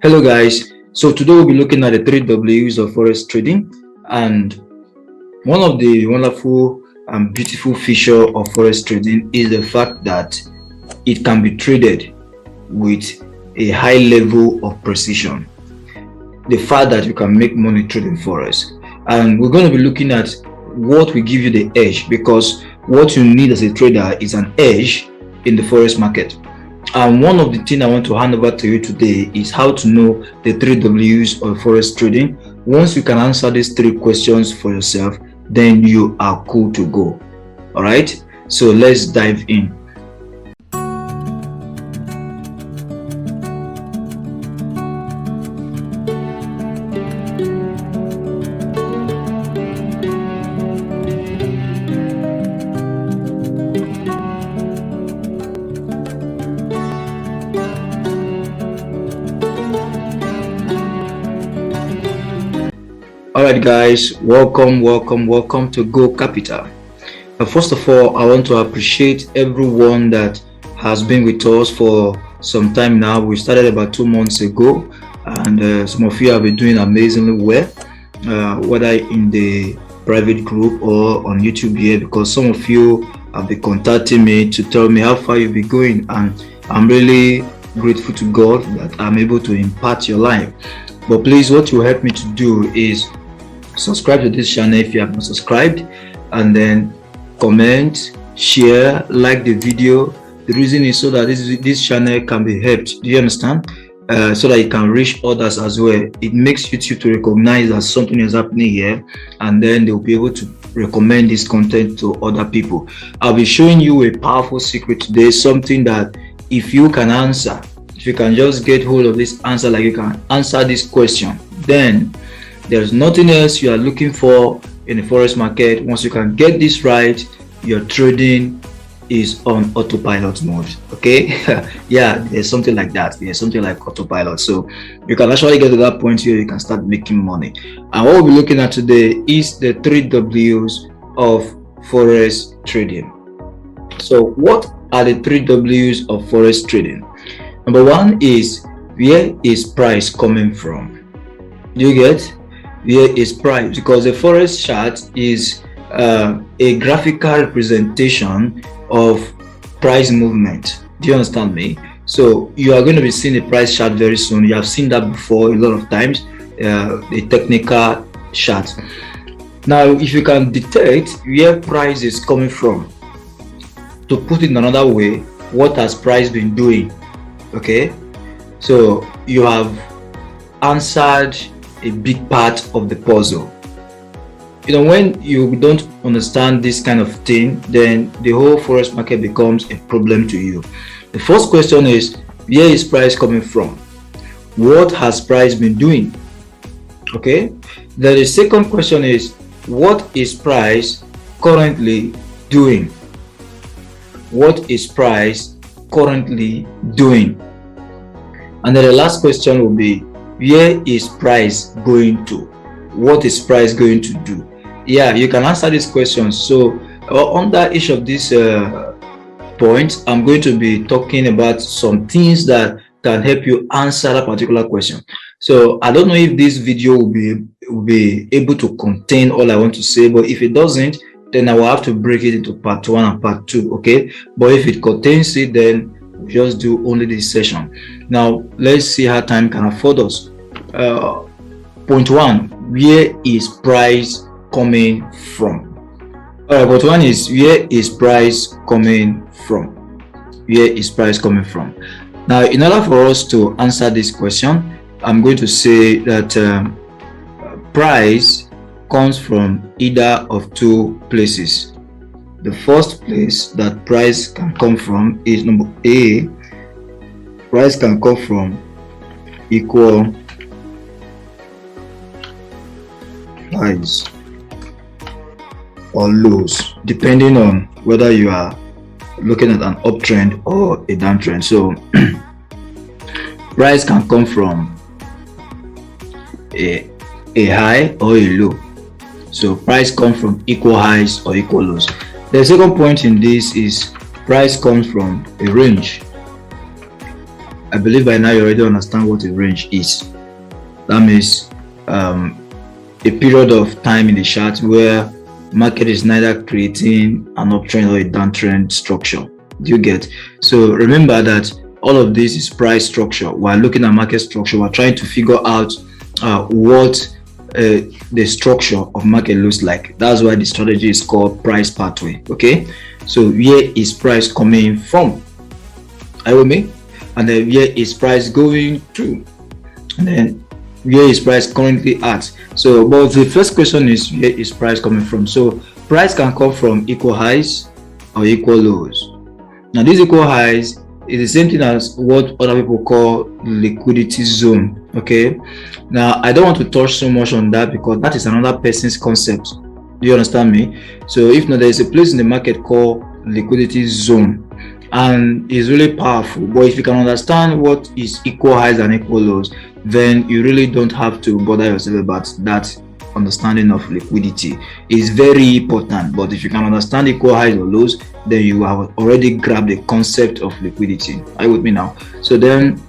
Hello guys, so today we'll be looking at the 3Ws of Forex trading, and one of the wonderful and beautiful feature of Forex trading is the fact that it can be traded with a high level of precision. The fact that you can make money trading Forex, and we're going to be looking at what will give you the edge, because what you need as a trader is an edge in the Forex market. And one of the things I want to hand over to you today is how to know the 3Ws of Forex trading. Once you can answer these 3 questions for yourself, then you are cool to go. All right, so let's dive in. Alright guys, welcome to Go Capital. First of all, I want to appreciate everyone that has been with us for some time now. We started about 2 months ago, and some of you have been doing amazingly well, whether in the private group or on YouTube here, because some of you have been contacting me to tell me how far you've been going, and I'm really grateful to God that I'm able to impact your life. But please, what you help me to do is subscribe to this channel if you have not subscribed, and then comment, share, like the video. The reason is so that this channel can be helped. Do you understand? So that it can reach others as well. It makes YouTube to recognize that something is happening here, and then they'll be able to recommend this content to other people. I'll be showing you a powerful secret today, something that if you can answer, if you can just get hold of this answer, like you can answer this question, then there's nothing else you are looking for in the Forex market. Once you can get this right, your trading is on autopilot mode. Okay. Yeah, there's something like that. There's something like autopilot, so you can actually get to that point where you can start making money. And what we'll be looking at today is the 3Ws of Forex trading. So what are the 3Ws of Forex trading? Number 1 is, where is price coming from? You get? Where is price? Because the Forex chart is a graphical representation of price movement. Do you understand me? So you are going to be seeing a price chart very soon. You have seen that before a lot of times, the technical chart. Now, if you can detect where price is coming from, to put it in another way, what has price been doing? Okay, so you have answered a big part of the puzzle. You know, when you don't understand this kind of thing, then the whole Forex market becomes a problem to you. The first question is, where is price coming from? What has price been doing? Okay, then the second question is, what is price currently doing? What is price currently doing? And then the last question will be, where is price going to? What is price going to do? Yeah, you can answer these questions. So under each of these points, I'm going to be talking about some things that can help you answer that particular question. So I don't know if this video will be able to contain all I want to say, but if it doesn't, then I will have to break it into part 1 and part 2. Okay, but if it contains it, then we'll just do only this session. Now let's see how time can afford us. Point 1, where is price coming from? Point 1 is, where is price coming from? Where is price coming from? Now, in order for us to answer this question, I'm going to say that price comes from either of 2 places. The first place that price can come from is number A. Price can come from equal highs or lows, depending on whether you are looking at an uptrend or a downtrend. So price can come from a high or a low. So price comes from equal highs or equal lows. The second point in this is, price comes from a range. I believe by now you already understand what a range is. That means a period of time in the chart where market is neither creating an uptrend or a downtrend structure. Do you get? So remember that all of this is price structure. While looking at market structure, we're trying to figure out what the structure of market looks like. That's why the strategy is called price pathway. Okay, so where is price coming from? Are you with me? And then where is price going to? And then where is price currently at? So, but the first question is, where is price coming from? So price can come from equal highs or equal lows. Now these equal highs is the same thing as what other people call liquidity zone. Okay, now I don't want to touch so much on that because that is another person's concept. Do you understand me? So if not, there is a place in the market called liquidity zone, and it's really powerful. But if you can understand what is equal highs and equal lows, then you really don't have to bother yourself about that. Understanding of liquidity is very important. But if you can understand equal highs or lows, then you have already grabbed the concept of liquidity. Are you with me now? So then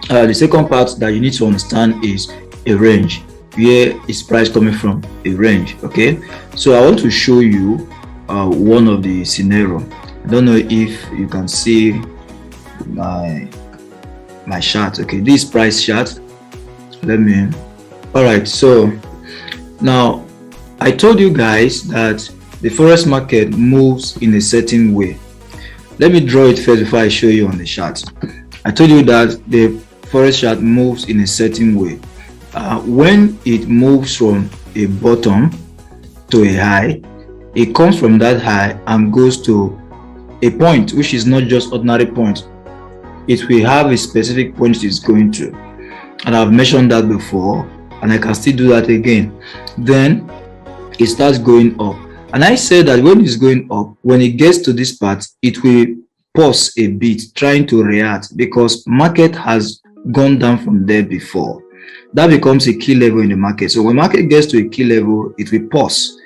the second part that you need to understand is a range. Where is price coming from? A range. Okay, so I want to show you one of the scenario. I don't know if you can see my chart. Okay, this price chart. All right, so now I told you guys that the forex market moves in a certain way. Let me draw it first before I show you on the chart. I told you that the forex chart moves in a certain way. When it moves from a bottom to a high, it comes from that high and goes to a point which is not just ordinary point. It will have a specific point it's going to, and I've mentioned that before, and I can still do that again. Then it starts going up, and I said that when it's going up, when it gets to this part, it will pause a bit, trying to react, because market has gone down from there before. That becomes a key level in the market. So when market gets to a key level, it will pause,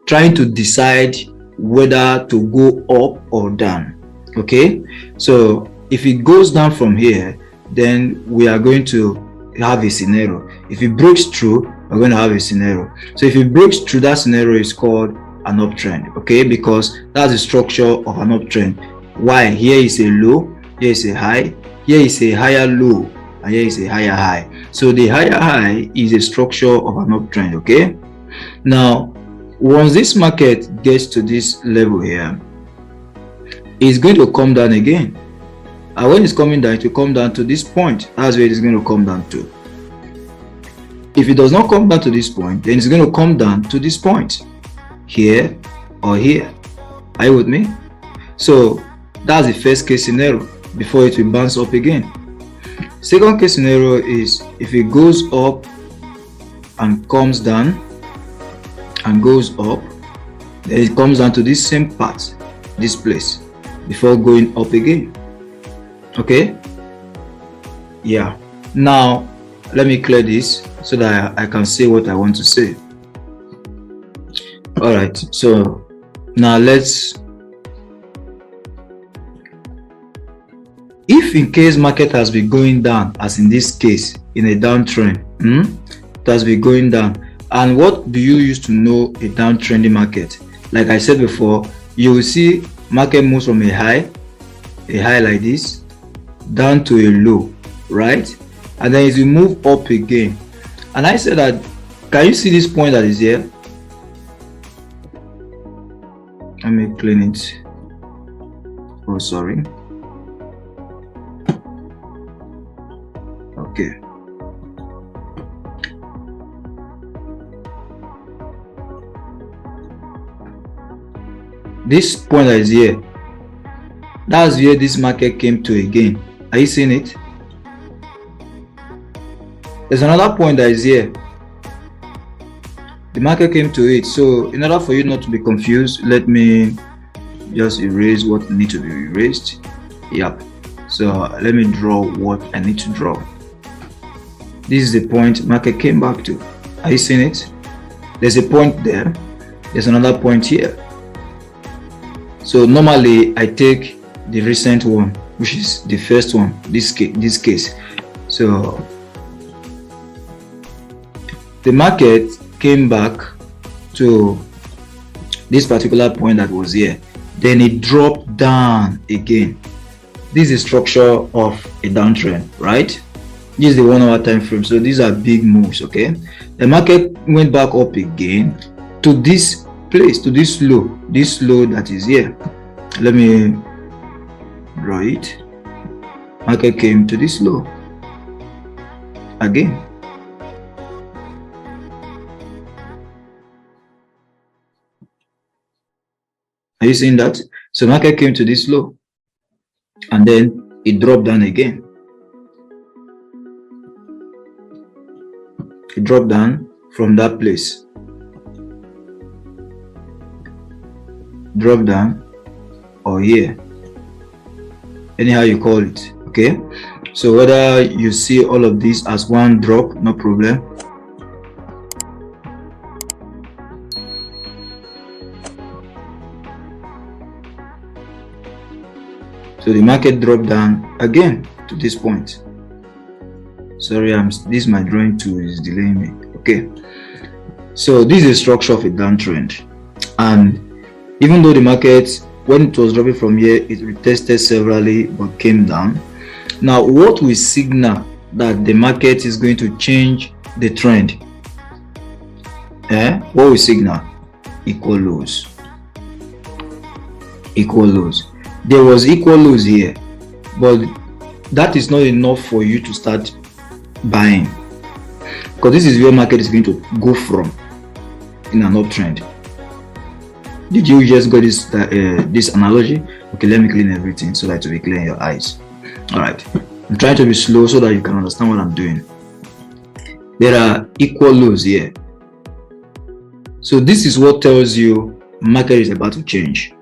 trying to decide whether to go up or down. Okay, so if it goes down from here, then we are going to have a scenario. If it breaks through, we're going to have a scenario. So if it breaks through, that scenario is called an uptrend. Okay, because that's the structure of an uptrend. Why? Here is a low, here is a high, here is a higher low, and here is a higher high. So the higher high is a structure of an uptrend. Okay, now once this market gets to this level here, it's going to come down again. And when it's coming down, it will come down to this point. That's where it's going to come down to. If it does not come down to this point, then it's going to come down to this point, here or here. Are you with me? So that's the first case scenario before it will bounce up again. Second case scenario is if it goes up and comes down and goes up, then it comes down to this same part, this place, before going up again. Okay, yeah. Now let me clear this so that I can say what I want to say. All right, so now let's, if in case market has been going down, as in this case in a downtrend, it has been going down. And what do you use to know a downtrending market? Like I said before, you will see market moves from a high like this down to a low, right? And then as you move up again, and I said that, can you see this point that is here? Let me clean it. Oh, sorry. Okay. This point that is here, that's where this market came to again. Are you seeing it? There's another point that is here. The market came to it. So in order for you not to be confused, let me just erase what needs to be erased. Yep. So let me draw what I need to draw. This is the point market came back to. Are you seeing it? There's a point there. There's another point here. So normally I take the recent one, which is the first one, this case. So the market came back to this particular point that was here, then it dropped down again. This is the structure of a downtrend, right? This is the 1 hour time frame, so these are big moves. Okay, the market went back up again to this place, to this low that is here. Let me draw it. Market came to this low again. Are you seeing that? So market came to this low and then it dropped down again. It dropped down from that place. Drop down or here, anyhow you call it. Okay, so whether you see all of this as one drop, no problem. So the market dropped down again to this point. Sorry, this my drawing tool is delaying me. Okay, so this is the structure of a downtrend, and even though the market, when it was dropping from here, it retested severally but came down. Now what will signal that the market is going to change the trend? What will signal? Equal lows. Equal lows. There was equal lows here, but that is not enough for you to start buying, because this is where market is going to go from in an uptrend. Did you just get this this analogy? Okay, let me clean everything so that it will be clear in your eyes. All right, I'm trying to be slow so that you can understand what I'm doing. There are equal lows here, so this is what tells you market is about to change.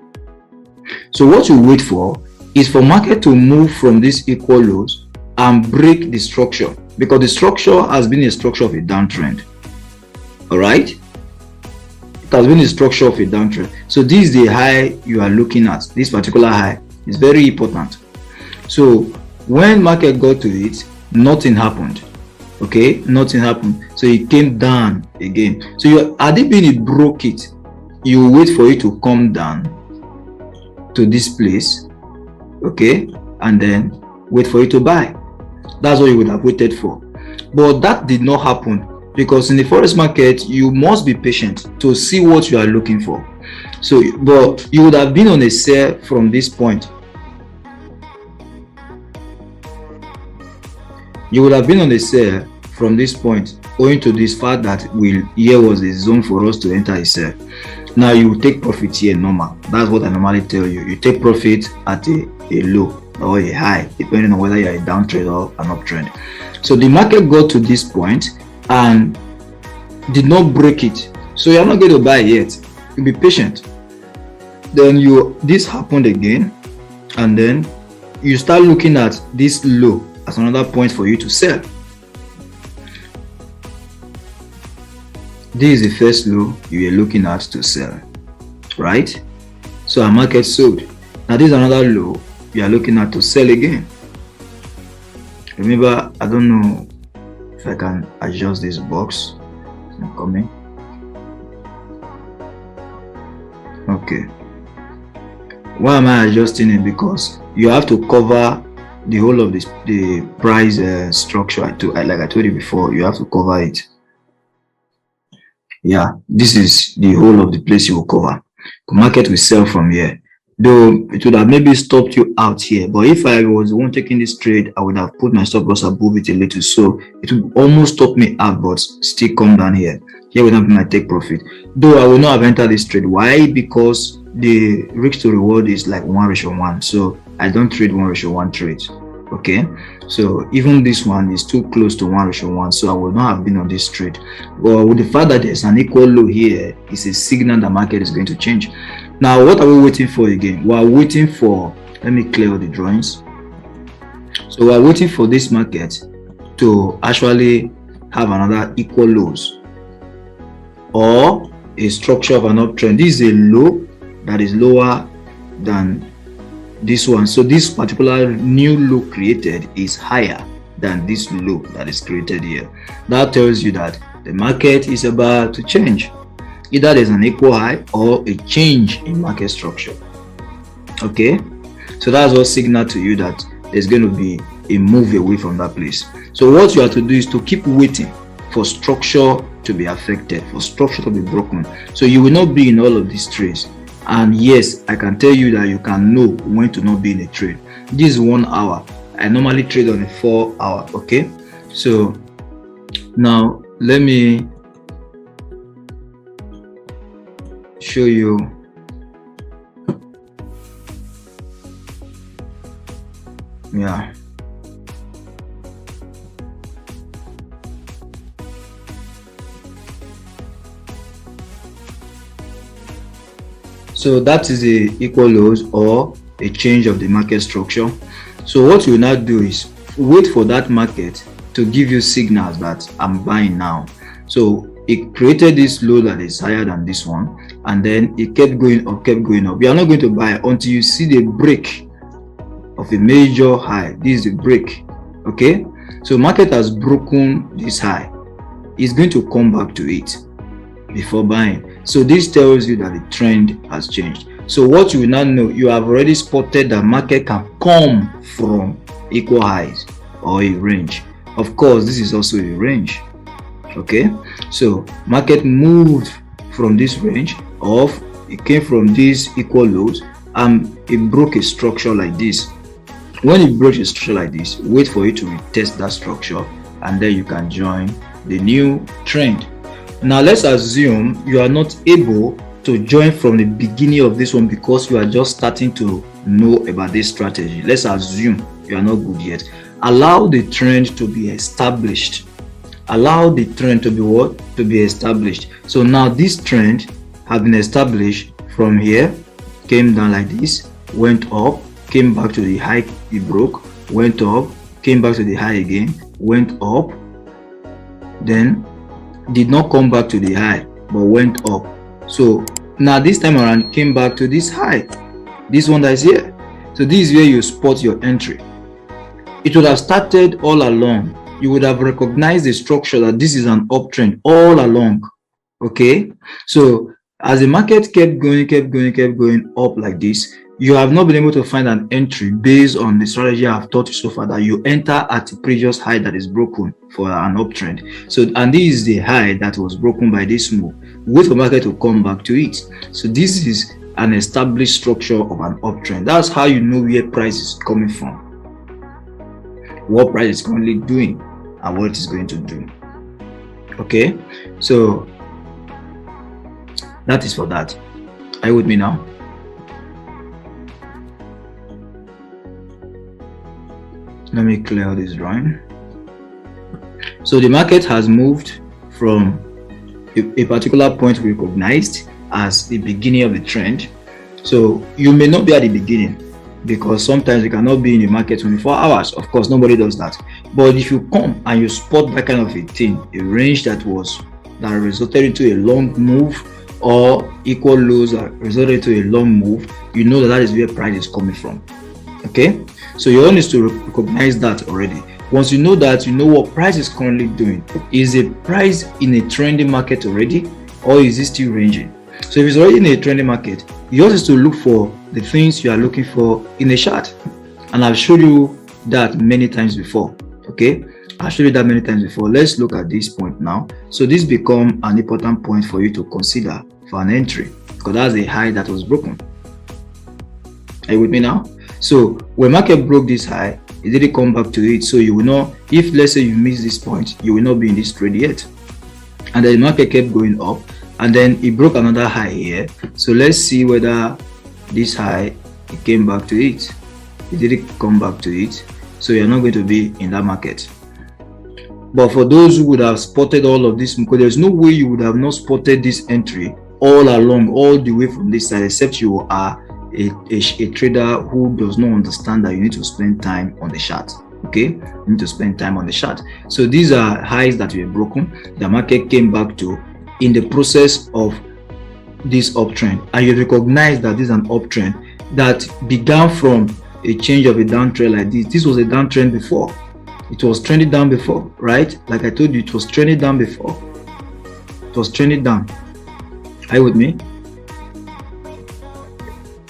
So what you wait for is for market to move from these equal lows and break the structure, because the structure has been a structure of a downtrend. All right, it has been a structure of a downtrend. So this is the high you are looking at. This particular high is very important. So when market got to it, nothing happened. Okay, nothing happened. So it came down again. So you had it been it broke it, you wait for it to come down to this place, okay, and then wait for it to buy. That's what you would have waited for, but that did not happen, because in the forex market you must be patient to see what you are looking for. So but you would have been on a sell from this point. You would have been on a sell from this point, owing to this fact that here was a zone for us to enter a sell. Now you will take profit here normal. That's what I normally tell you. You take profit at a low or a high, depending on whether you're a downtrend or an uptrend. So the market got to this point and did not break it, so you're not going to buy yet. You be patient. Then this happened again, and then you start looking at this low as another point for you to sell. This is the first low you are looking at to sell, right? So our market sold. Now this is another low you are looking at to sell again. Remember, I don't know if I can adjust this box. I'm coming. Okay. Why am I adjusting it? Because you have to cover the whole of the price structure. Like I told you before, you have to cover it. Yeah, this is the whole of the place you will cover. The market will sell from here, though it would have maybe stopped you out here, but if I was the one taking this trade, I would have put my stop loss above it a little, so it would almost stop me out, but still come down here. Here would not be my take profit, though I will not have entered this trade. Why? Because the risk to reward is like 1:1, so I don't trade 1:1 trades. Okay, so even this one is too close to 1:1, so I would not have been on this trade. But with the fact that there's an equal low here, it's a signal the market is going to change. Now what are we waiting for again? We are waiting for, let me clear all the drawings. So we are waiting for this market to actually have another equal lows or a structure of an uptrend. This is a low that is lower than this one. So this particular new low created is higher than this low that is created here. That tells you that the market is about to change. Either there's an equal high or a change in market structure. Okay, so that's what signal to you that there's going to be a move away from that place. So what you have to do is to keep waiting for structure to be affected, for structure to be broken. So you will not be in all of these trades. And yes, I can tell you that you can know when to not be in a trade. This is 1 hour. I normally trade on a 4 hour. Okay, so now let me show you. Yeah, so that is a equal lows or a change of the market structure. So what you will now do is wait for that market to give you signals that I'm buying now. So it created this low that is higher than this one, and then it kept going up, You are not going to buy until you see the break of a major high. This is the break. Okay, so market has broken this high. It's going to come back to it before buying. So this tells you that the trend has changed. So what you will now know, you have already spotted that market can come from equal highs or a range. Of course, this is also a range. Okay, so market moved from this range of, it came from these equal lows and it broke a structure like this. When it breaks a structure like this, wait for it to retest that structure, and then you can join the new trend. Now let's assume you are not able to join from the beginning of this one because you are just starting to know about this strategy. Let's assume you are not good yet. Allow the trend to be established. Allow the trend to be what? To be established. So now this trend has been established from here, came down like this, went up, came back to the high it broke, went up, came back to the high again, went up, then did not come back to the high but went up. So now this time around came back to this high, this one that is here. So this is where you spot your entry. It would have started all along. You would have recognized the structure that this is an uptrend all along. Okay, so as the market kept going up like this, you have not been able to find an entry based on the strategy I have taught you so far, that you enter at the previous high that is broken for an uptrend. So, and this is the high that was broken by this move. Wait for market to come back to it. So this is an established structure of an uptrend. That's how you know where price is coming from, what price is currently doing, and what it is going to do. Okay, so that is for that. Are you with me now? Let me clear this drawing. So the market has moved from a particular point recognized as the beginning of the trend. So you may not be at the beginning, because sometimes you cannot be in the market 24 hours. Of course, nobody does that. But if you come and you spot that kind of a thing, a range that resulted into a long move, or equal lows that resulted into a long move, you know that is where price is coming from. Okay, so your own is to recognize that already. Once you know that, you know what price is currently doing. Is a price in a trending market already, or is it still ranging? So if it's already in a trending market, yours is to look for the things you are looking for in a chart, and I've showed you that many times before. Okay, I've showed you that many times before. Let's look at this point now. So this become an important point for you to consider for an entry, because that's a high that was broken. Are you with me now? So when market broke this high, it didn't come back to it. So you will know, if let's say you miss this point, you will not be in this trade yet. And then the market kept going up, and then it broke another high here. So let's see whether this high, it came back to it. It didn't come back to it, so you're not going to be in that market. But for those who would have spotted all of this, because there's no way you would have not spotted this entry all along, all the way from this side, except you are a trader who does not understand that you need to spend time on the chart. Okay, you need to spend time on the chart. So these are highs that were broken, the market came back to in the process of this uptrend, and you recognize that this is an uptrend. that began from a change of a downtrend like this. This was a downtrend before. It was trending down before, right? Like I told you, it was trending down before. It was trending down. Are you with me?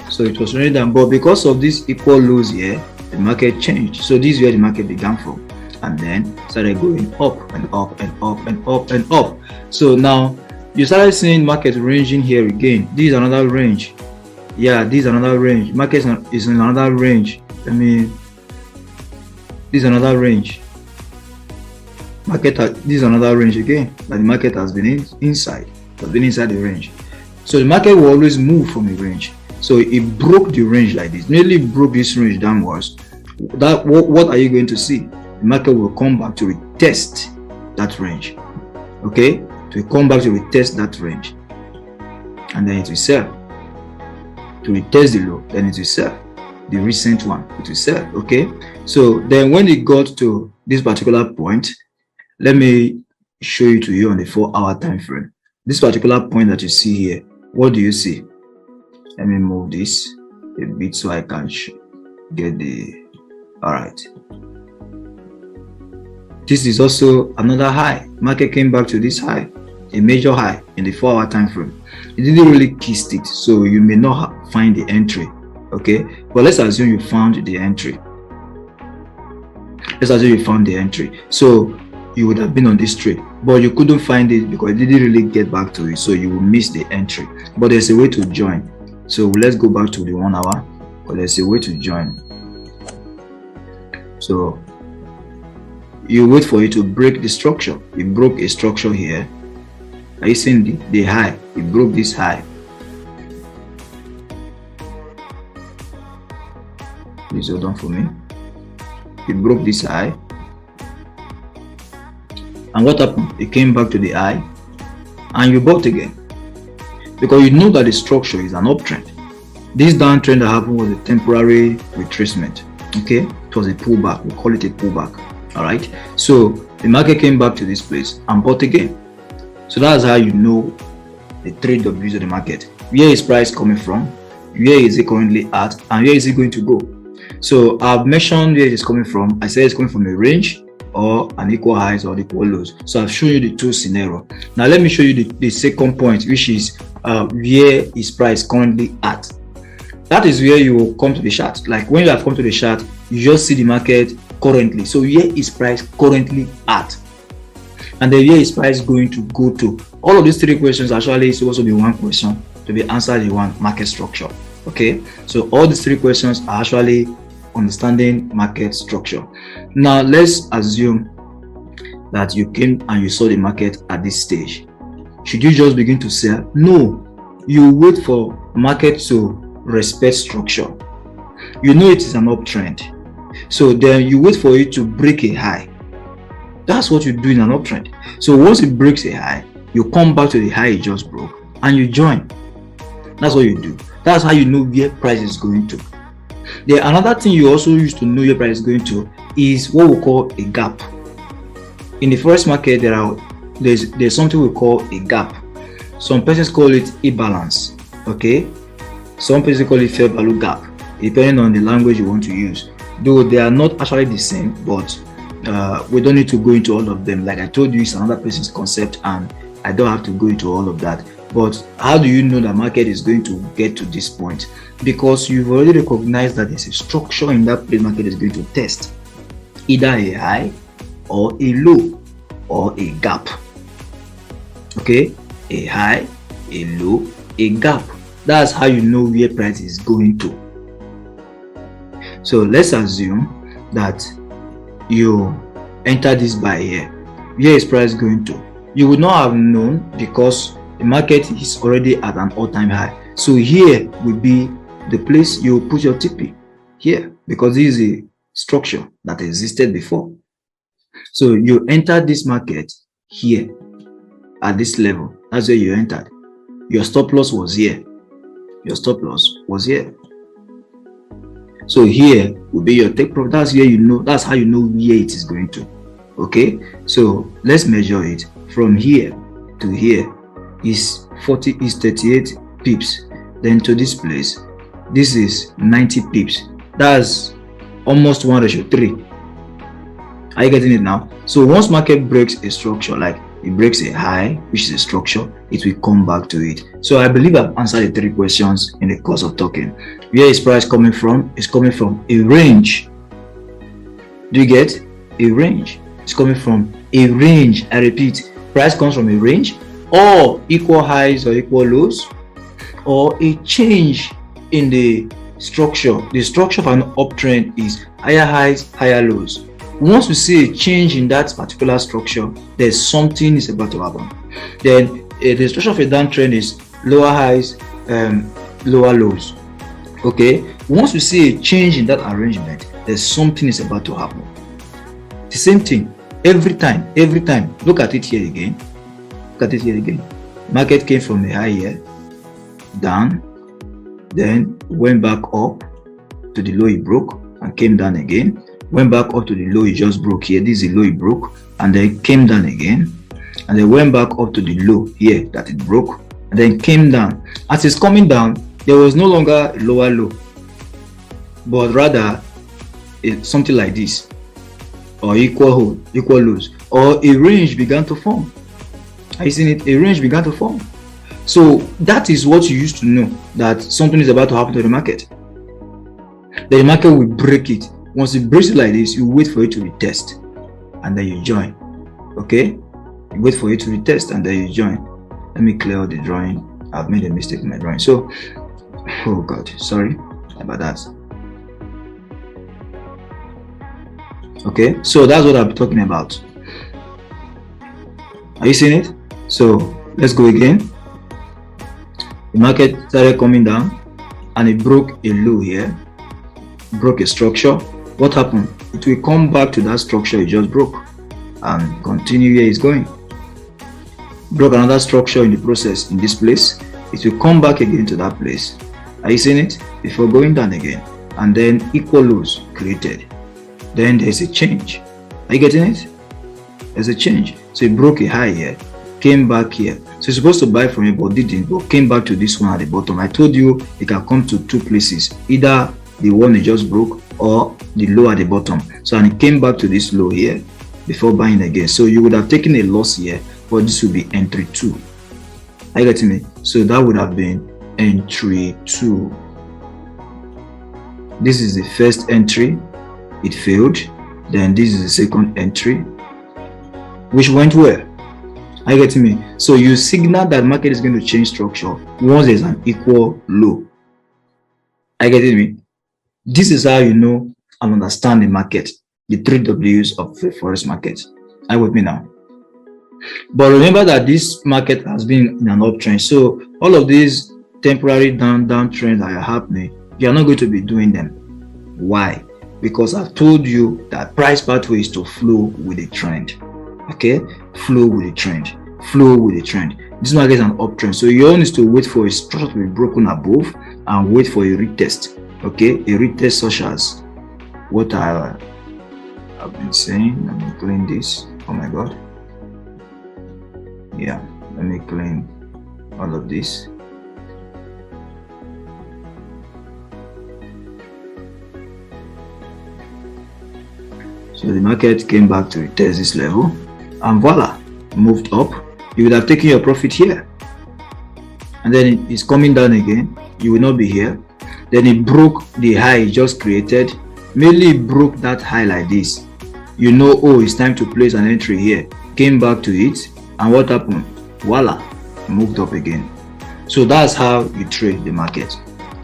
So it was trending down, but because of this equal lows here, the market changed. So this is where the market began from, and then started going up and up and up and up and up. So now you started seeing market ranging here again. This is another range. Yeah, this is another range. Market is in another range. I mean, this is another range. This is another range again. But the market has been inside. Has been inside the range. So the market will always move from a range. So it broke the range like this. Nearly broke this range downwards. That what are you going to see? The market will come back to retest that range. Okay, to come back to retest that range, and then it will sell. To retest the low, then it will sell. The recent one, it will sell. Okay, so then when it got to this particular point, let me show you to you on the 4-hour time frame. This particular point that you see here, what do you see? Let me move this a bit so I can get the. All right, this is also another high. Market came back to this high, a major high in the 4-hour time frame. It didn't really kiss it, so you may not find the entry. Okay, but let's assume you found the entry. Let's assume you found the entry. So you would have been on this trade, but you couldn't find it because it didn't really get back to it, so you will miss the entry. But there's a way to join. So let's go back to the 1 hour, but there's a way to join. So you wait for it to break the structure. It broke a structure here. Are you seeing the high? It broke this high. Please hold on for me. It broke this high. And what happened? It came back to the high, and you bought again, because you know that the structure is an uptrend. This downtrend that happened was a temporary retracement. Okay, it was a pullback. We call it a pullback. All right, so the market came back to this place and bought again. So that's how you know the trade W's of the market. Where is price coming from? Where is it currently at? And where is it going to go? So I've mentioned where it is coming from. I said it's coming from a range or an equal highs or equal lows. So I've shown you the two scenarios. Now let me show you the second point, which is where is price currently at. That is where you will come to the chart. Like when you have come to the chart, you just see the market currently. So where is price currently at? And then where is price going to go to? All of these three questions actually is supposed to be one question to be answered in one: market structure. Okay, so all these three questions are actually understanding market structure. Now let's assume that you came and you saw the market at this stage. Should you just begin to sell? No, you wait for market to respect structure. You know it is an uptrend, so then you wait for it to break a high. That's what you do in an uptrend. So once it breaks a high, you come back to the high it just broke and you join. That's what you do. That's how you know where price is going to. Then another thing you also use to know where price is going to is what we call a gap. In the forex market, there's something we call a gap. Some persons call it a balance. Okay, some persons call it fair value gap, depending on the language you want to use. Though they are not actually the same, but we don't need to go into all of them. Like I told you, it's another person's concept, and I don't have to go into all of that. But how do you know the market is going to get to this point? Because you've already recognized that there's a structure in that place market is going to test, either a high or a low or a gap. Okay, a high, a low, a gap. That's how you know where price is going to. So let's assume that you enter this buy here. Where is price going to? You would not have known because the market is already at an all-time high. So here will be the place you put your TP here, because this is a structure that existed before. So you entered this market here at this level. That's where you entered. Your stop loss was here. Your stop loss was here. So here will be your take profit. That's where you know. That's how you know where it is going to. Okay. So let's measure it from here to here. Is 38 pips. Then to this place this is 90 pips. That's almost 1:3. Are you getting it now? So once market breaks a structure, like it breaks a high, which is a structure, it will come back to it. So I believe I've answered the 3 questions in the course of talking. Where is price coming from? It's coming from a range. Do you get a range? It's coming from a range. I repeat, price comes from a range, or equal highs or equal lows, or a change in the structure. The structure of an uptrend is higher highs, higher lows. Once we see a change in that particular structure, there's something is about to happen. Then the structure of a downtrend is lower highs, lower lows. Okay, once we see a change in that arrangement, there's something is about to happen. The same thing every time. Look at it here again. Market came from a high here, down, then went back up to the low it broke and came down again. Went back up to the low it just broke here. This is the low it broke, and then came down again, and then went back up to the low here that it broke, and then came down. As it's coming down, there was no longer a lower low, but rather it's something like this, or equal lows, or a range began to form. Are you seeing it? A range began to form. So that is what you used to know, that something is about to happen to the market. Then the market will break it. Once it breaks it like this, you wait for it to retest, and then you join. Okay, you wait for it to retest, and then you join. Let me clear out the drawing. I've made a mistake in my drawing. So, oh god, sorry about that. Okay, so that's what I'm talking about. Are you seeing it? So let's go again. The market started coming down, and it broke a low here, broke a structure. What happened? It will come back to that structure it just broke and continue where it's going. Broke another structure in the process in this place. It will come back again to that place. Are you seeing it? Before going down again, and then equal lows created. Then there's a change. Are you getting it? There's a change. So it broke a high here, came back here. So you're supposed to buy from it, but didn't, but came back to this one at the bottom. I told you it can come to 2 places, either the one it just broke or the low at the bottom. So, and it came back to this low here before buying again. So you would have taken a loss here, but this would be entry 2. Are you getting me? So that would have been entry 2. This is the first entry, it failed. Then this is the second entry, which went where? Are you getting me? So you signal that market is going to change structure once there's an equal low. Are you getting me? This is how you know and understand the market, the 3 W's of the forex market. Are you with me now? But remember that this market has been in an uptrend. So all of these temporary downtrends that are happening, you are not going to be doing them. Why? Because I've told you that price pathway is to flow with the trend. Okay, flow with the trend. This market is an uptrend, so you only need to wait for a structure to be broken above and wait for a retest. Okay, a retest such as what I've been saying. Let me clean this. Oh my god. Yeah, let me clean all of this. So the market came back to retest this level, and voila, moved up. You would have taken your profit here, and then it's coming down again. You will not be here. Then it broke the high it just created. Mainly it broke that high like this. You know, oh, it's time to place an entry here. Came back to it, and what happened? Voila, moved up again. So that's how you trade the market.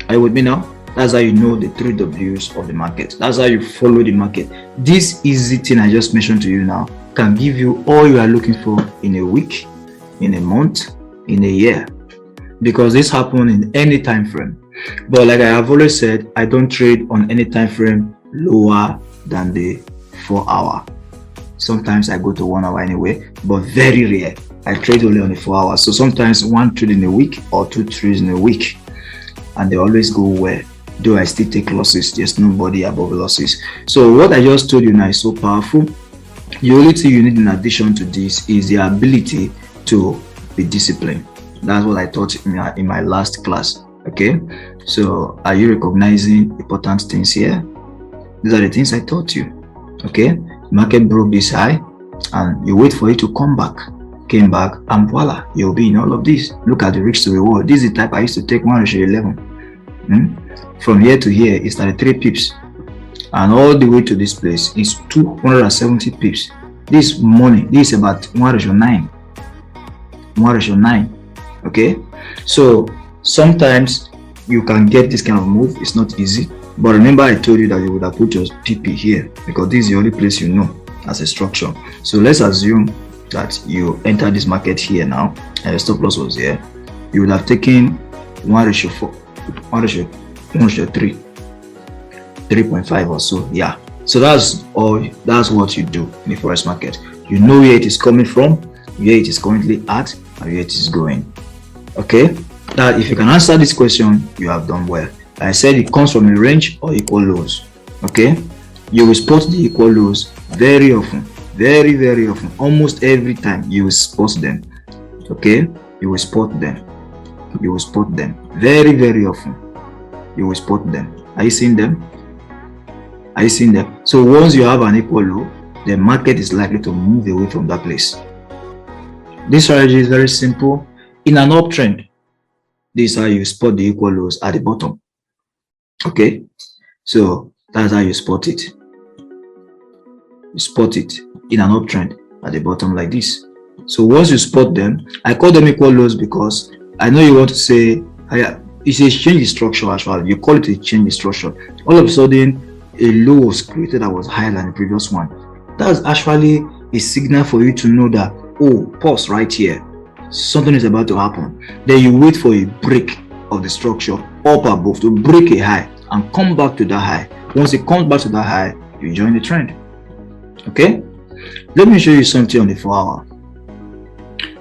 Are you with me now? That's how you know the 3 W's of the market. That's how you follow the market. This easy thing I just mentioned to you now can give you all you are looking for in a week, in a month, in a year, because this happens in any time frame. But like I have always said, I don't trade on any time frame lower than the 4 hour. Sometimes I go to 1 hour anyway, but very rare. I trade only on the 4 hours. So sometimes 1 trade in a week or 2 trades in a week, and they always go well. Though I still take losses, there's nobody above losses. So what I just told you now is so powerful. The only thing you need in addition to this is the ability to be disciplined. That's what I taught in my last class. Okay, so are you recognizing important things here? These are the things I taught you. Okay, market broke this high and you wait for it to come back, came back, and voila, you'll be in all of this. Look at the risk to reward. This is the type I used to take 111. From here to here is 33 pips, and all the way to this place is 270 pips. This money, this is about 1:9. Okay, so sometimes you can get this kind of move. It's not easy, but remember I told you that you would have put your TP here because this is the only place you know as a structure. So let's assume that you enter this market here now and your stop loss was here. You would have taken 1:4, 1:3, 3.5 or so. Yeah, so that's what you do in the forex market. You know where it is coming from, where it is currently at, and where it is going. Okay, that if you can answer this question, you have done well. I said it comes from a range or equal lows. Okay, you will spot the equal lows very often, very often, almost every time you will spot them. Okay, you will spot them, very often. You will spot them. Are you seeing them? So once you have an equal low, the market is likely to move away from that place. This strategy is very simple. In an uptrend, this is how you spot the equal lows at the bottom. Okay, so that's how you spot it. You spot it in an uptrend at the bottom like this. So once you spot them, I call them equal lows because I know you want to say it's a change in structure as well. You call it a change in structure. All of a sudden, a low was created that was higher than the previous one. That's actually a signal for you to know that, oh, pause right here. Something is about to happen. Then you wait for a break of the structure up above to break a high and come back to that high. Once it comes back to that high, you join the trend. Okay, let me show you something on the 4-hour.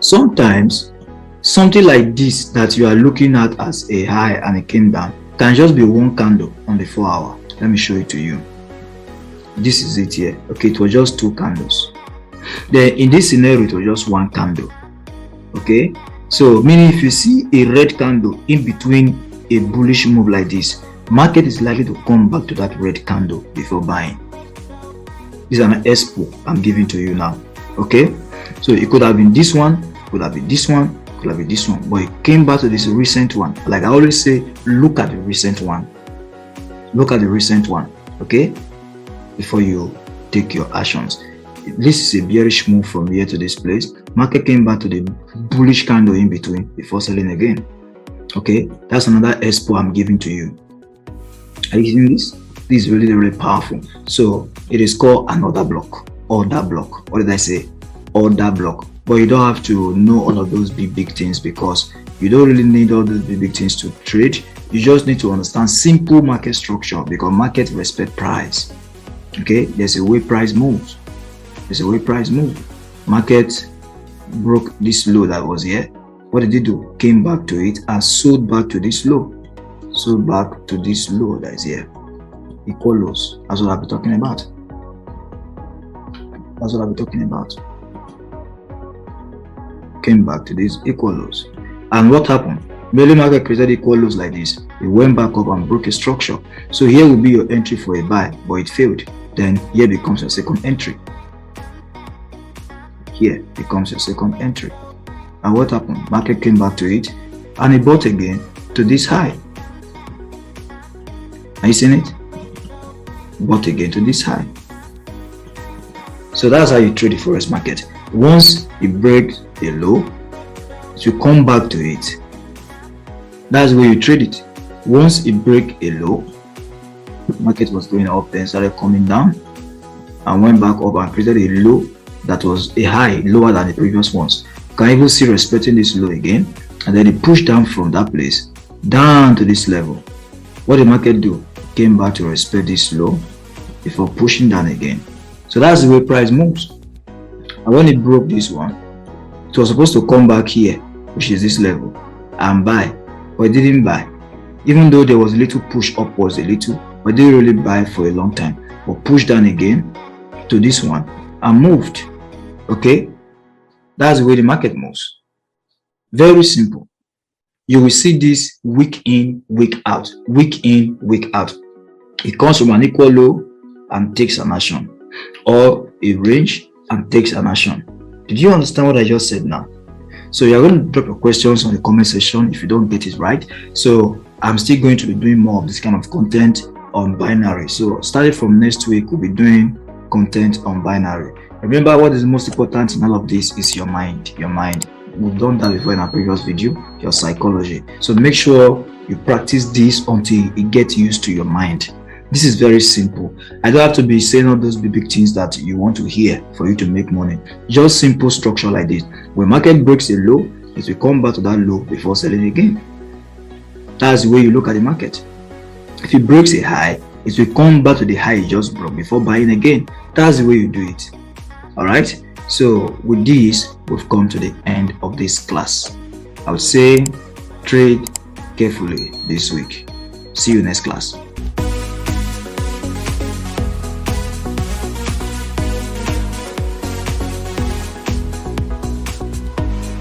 Sometimes something like this that you are looking at as a high and it came down can just be one candle on the 4-hour. Let me show it to you. This is it here. Okay, it was just 2 candles. Then in this scenario, it was just 1 candle. Okay, so meaning if you see a red candle in between a bullish move like this, market is likely to come back to that red candle before buying. This is an expo I'm giving to you now. Okay, so it could have been this one, could have been this one, could have been this one, but it came back to this recent one. Like I always say, look at the recent one. Look at the recent one, okay, before you take your actions. This is a bearish move from here to this place. Market came back to the bullish candle in between before selling again. Okay, that's another expo I'm giving to you. Are you seeing this? This is really powerful. So it is called another block, order block. What did I say? Order block. But you don't have to know all of those big things because you don't really need all those big things to trade. You just need to understand simple market structure because market respect price. Okay, there's a way price moves. Market broke this low that was here. What did it do? Came back to it and sold back to this low. That is here. Equal lows. That's what I'll be talking about. Came back to these equal lows. And what happened? Mainly market created equal lows like this. It went back up and broke a structure. So here will be your entry for a buy, but it failed. Then here becomes your second entry. And what happened? Market came back to it and it bought again to this high. Are you seeing it? Bought again to this high. So that's how you trade the forex market. Once it breaks a low, it will come back to it. That's where you trade it. Once it breaks a low, market was going up, then started coming down and went back up and created a low that was a high lower than the previous ones. You can even see respecting this low again, and then it pushed down from that place down to this level. What did the market do? Came back to respect this low before pushing down again. So that's the way price moves. And when it broke this one, it was supposed to come back here, which is this level, and buy, but it didn't buy. Even though there was a little push upwards, but it didn't really buy for a long time, but pushed down again to this one and moved. Okay, that's the way the market moves. Very simple. you will see this week in, week out, week in, week out. It comes from an equal low and takes an action, or a range and takes an action. Did you understand what I just said now? So you're going to drop your questions on the comment section if you don't get it right. So I'm still going to be doing more of this kind of content on binary. So starting from next week, we'll be doing content on binary. Remember, what is most important in all of this is your mind. Your mind. We've done that before in our previous video, your psychology. So make sure you practice this until it gets used to your mind. This is very simple. I don't have to be saying all those big things that you want to hear for you to make money. Just simple structure like this. When market breaks a low, it will come back to that low before selling again. That's the way you look at the market. If it breaks a high, it will come back to the high it just broke before buying again. That's the way you do it. Alright? So with this, we've come to the end of this class. I would say trade carefully this week. See you next class.